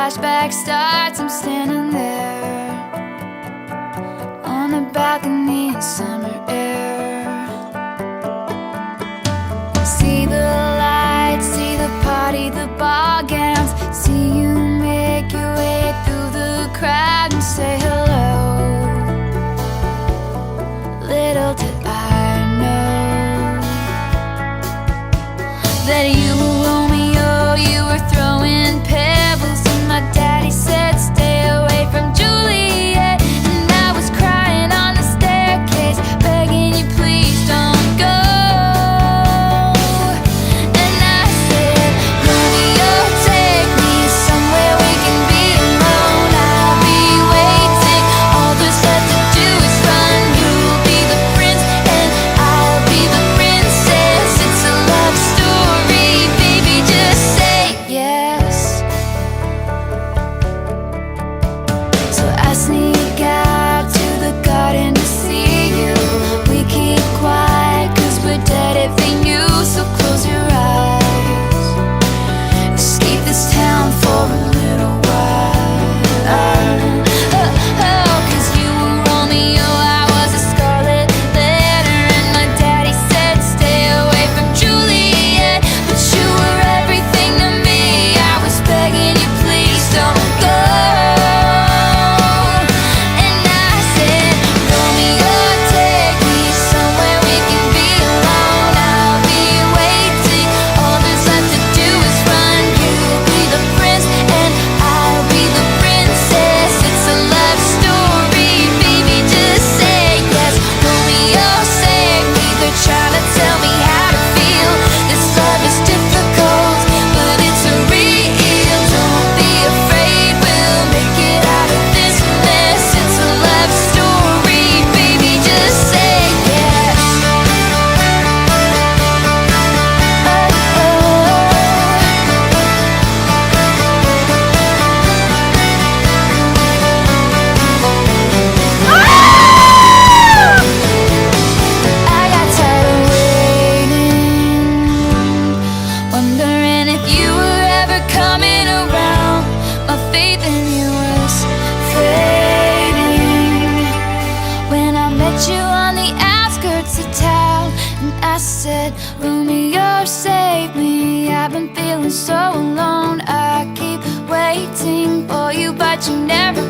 flashback starts, I'm standing there on a balcony in summer air. See the lights, see the party, the ball gowns. See you make your way through the crowd and say hello. Little did I know that you were Romeo, you were throwing pebbles, and my daddy said stay away from Juliet. And I was crying on the staircase, begging you please don't go. And I said, Romeo, take me somewhere we can be alone. I'll be waiting, all there's left to do is run. You'll be the prince and I'll be the princess. It's a love story, baby, just say yes. So I sneak out to the garden to see you. We keep quiet cause we're dead if they knew. So close your eyes, escape this town for a little while. Cause you were Romeo, I was a scarlet letter, and my daddy said stay away from Juliet. But you were everything to me, I was begging you please don't go. And I said, Romeo, take me somewhere we can be alone. I'll be waiting, all there's left to do is run. You'll be the prince and I'll be the princess. It's a love story, baby, just say yes. Romeo, save me, they're trying to tell me how to feel. This love is difficult, but it's real. Don't be afraid, we'll make it out of this mess. It's a love story, baby, just say yes. I got tired of waiting, wondering if you were ever coming around. My faith in you was fading when I met you on the outskirts of town. And I said, Romeo, save me, I've been feeling so alone. I keep waiting for you, but you never